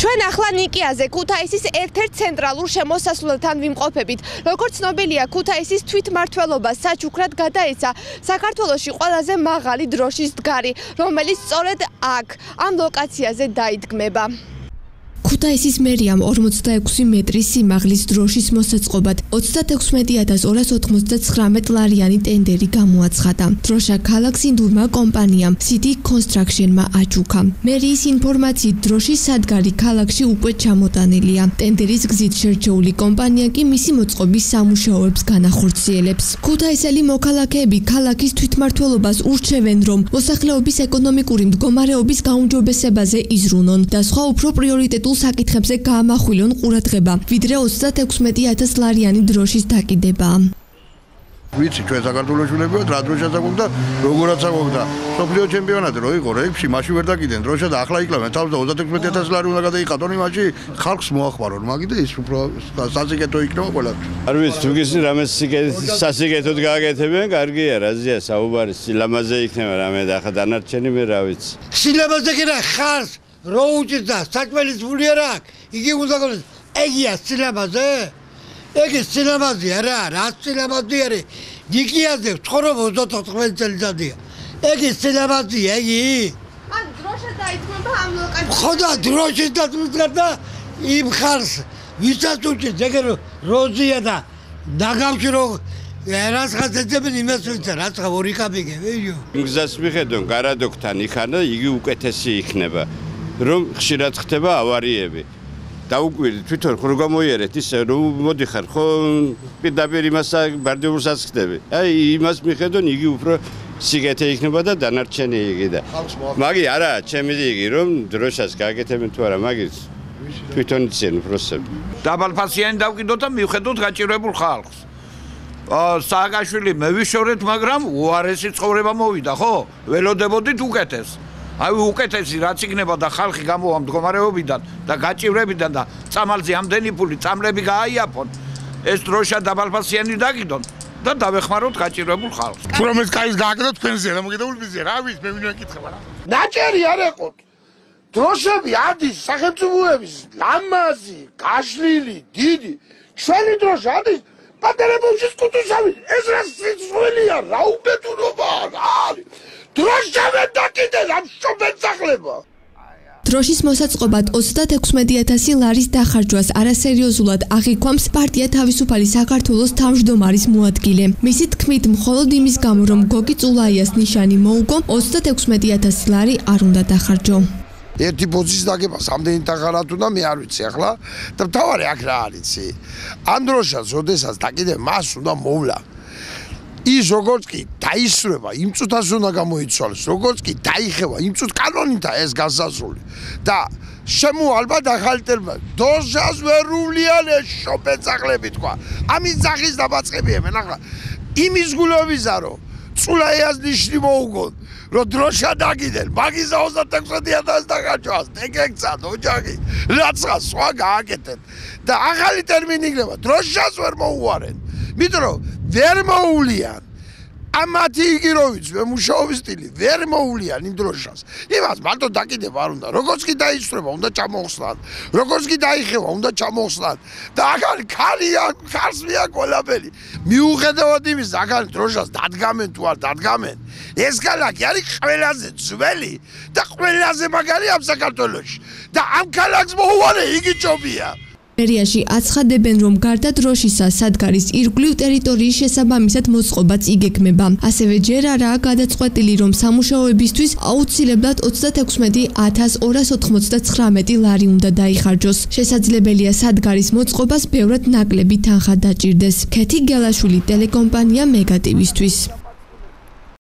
ჩვენ ახლა ნიკიაზე ქუთაისის ერთ-ერთ ცენტრალურ შემოსასვლელთან ვიმყოფებით. Როგორც ცნობილია, ქუთაისის თვითმმართველობა საჩუქრად გადაეცა საქართველოში ყველაზე მაღალი დროშის დგარი, რომელიც სწორედ აქ, ამ ლოკაციაზე დაიდგმება. ქუთაისის მერიამ 46 მეტრის სიმაღლის დროშის მოსაწყობად 36299 ლარიანი ტენდერი გამოაცხადა. დროშა ქალაქს ინდურმა კომპანიამ City Construction-მა აჩუქა. მერიის ინფორმაციით დროშის სადგარი ქალაქში უკვე ჩამოტანილია. ტენდერის გზით შერჩეული კომპანია კი მისი მოწყობის სამუშაოებს განახორციელებს. ქუთაისელი მოქალაქეები ქალაქის თვითმმართველობას ურჩევენ, რომ მოსახლეობის ეკონომიკური მდგომარეობის გაუმჯობესებაზე იზრუნონ და სხვა უფრო პრიორიტეტულ საკითხებზე გაამახვილონ ყურადღება, ვიდრე 36000 ლარიანი დროშის დაკიდება. ვიცი, ჩვენ საქართველოს შვილებია, რა დროშაც აქვს და როგორაც აქვს და სოფლიო ჩემპიონატი რო იყო რეებში, მაშინ ვერ დაკიდენ დროშა და ახლა იკლავენ თავს და 36000 ლარი უნდა გადაიყატონ იმაში, ხალხს მოახმარონ, მაგით და ის უფრო სასიკეთო იქნება ყველაფერი. არ ვიცი, თუ გის რამეს სასიკეთოდ გააკეთებენ, კარგია, რაზეა საუბარი, სილამაზე იქნება რამე და ახლა დანარჩენი მე რა ვიცი. სილამაზე კი რა ხარს რო უჭირდა საჭმელის ფული არა აქვს, იგი უნდა გქონდეს. ეგია სილამაზე? ეგ სილამაზეა რა სილამაზი არის? ნიკიაზე ცხოვრობ 34 წელიწადია. ეგ სილამაზია იგი? ან დროშა დაიდგმება ამ ლოკაციაზე. ხო და დროშის დაწმიდა და იმ ხარს ვისაც უჭირს ეგ როზია და დაგავშრო რაცხაც ეძებენ იმას ვიცი რაცხა ორი კაპიკი ვიო. გზას მიხედონ გარადოქთან იქან და იგი უკეთესი იქნება. რომ ხშირად ხდება ავარიები. დაუკვირდი თვითონ ხო გამოიერეთ ისე რომ მოდიხარ ხო პირდაპირ იმას ბარდიურსაც ხდები. აი იმას მიხედონ იგი უფრო სიგეთე იქნება და დანარჩენი იგი და. მაგი არა, ჩემი იგი რომ დროშას გააკეთებენ თუ არა, მაგის თვითონ იციან უბრალოდ. დაბალფასიანი დავკიდოთ და მივხედოთ გაჭირებულ ხალხს. სააკაშვილი მევიშორეთ, მაგრამ უარესი ცხოვრება მოვიდა, ხო? ველოდებოდით უკეთეს. აი უკეთესი რაც იქნება და ხალხი გამოვა მდგომარეობიდან და გაჭირებიდან და წამალზე ამდენი ფული წამლები გააიაფონ ეს დროშა დაბალფასიანი დაგიდონ და დავეხმაროთ გაჭირებულ ხალხს. თუ რომ ეს კაის გააკეთოთ თქვენზე და მოგედებული ბიზია რა ვიცი მე ვინ ვეკითხება რა. ნაჭერი არ ეყოთ. დროშები ადის სახელმწიფოების ლამაზი, გაშლილი, დიდი. ჩვენი დროშა ადის პატარებულში კუტუსავი. ეს რა სიცხვილია, რა უბედურობაა რა არის. დროშა ვერ დაკიდეს ამ შობენძახლება. დროშის მოსაწყობად 36000 ლარის დახარჯვას არასერიოზულად აღიქვამს პარტია თავისუფალი საქართველოს თავმჯდომარის მოადგილე. მისი თქმით, მხოლოდ იმის გამო, რომ გოგი წულაიას ნიშანი მოუგო, 36000 ლარი არ უნდა დახარჯო. ერთი ბოძის დაგებას ამდენი დახარათ უნდა მე არ ვიცი ახლა და მთავარი აქ რა არის იცი. ამ დროშას როდესაც დაკიდე მას უნდა მოვლა. ის როგორც კი დაისრება, იმ წუთას უნდა გამოიცვალოს, როგორც კი დაიხევა, იმ წუთ კანონითაა ეს განსაზღვრული. და შემოალბა დახალტერება. დროშას ვერ უვლიან ეს შობენძახლები თქვა. ამის ძახის დამაწყებიებენ ახლა. იმის გულობისა რომ წულაიას ნიშნი მოუგონ, რომ დროშა დაგიდენ, მაგის 36000 დაგაჭვას, ეგეცად ოჯახი, რაცხა სხვა გააკეთეთ. და ახალი ტერმინი იქნება, დროშას ვერ მოუვარენ. იმიტომ რომ ვერ მოულიან. ამათი იგი რო ვიცი, მუშაობის სტილი ვერ მოულიან იმ დროშას. იმას მარტო დაკიდება არ უნდა. როგორც კი დაისწრება, უნდა ჩამოხსნან. როგორც კი დაიხევა, უნდა ჩამოხსნან. და ახალი ქალია, ხარსმია ყველაფერი. მიუხედავად იმისა, ახალი დროშას დადგამენ თუ არ დადგამენ, ეს ქალაქი არის ყველაზე ძველი და ყველაზე მაგარი ამ საქართველოში. და ამ ქალაქს მოუვარე იგი ჭობია. მერიაში აცხადებენ, რომ გარდა დროშისა, სადგარის ირგვლივ ტერიტორიის შესაბამისად მოწყობაც იგეგმება. ასევე ჯერ არაა გადაწყვეტილი, რომ სამუშაოებისთვის აუცილებლად 36299 ლარი უნდა დაიხარჯოს. შესაძლებელია სადგარის მოწყობას ბევრად ნაკლები თანხა დაჭირდეს. ქეთი გელაშვილი, ტელეკომპანია მეგატივისთვის.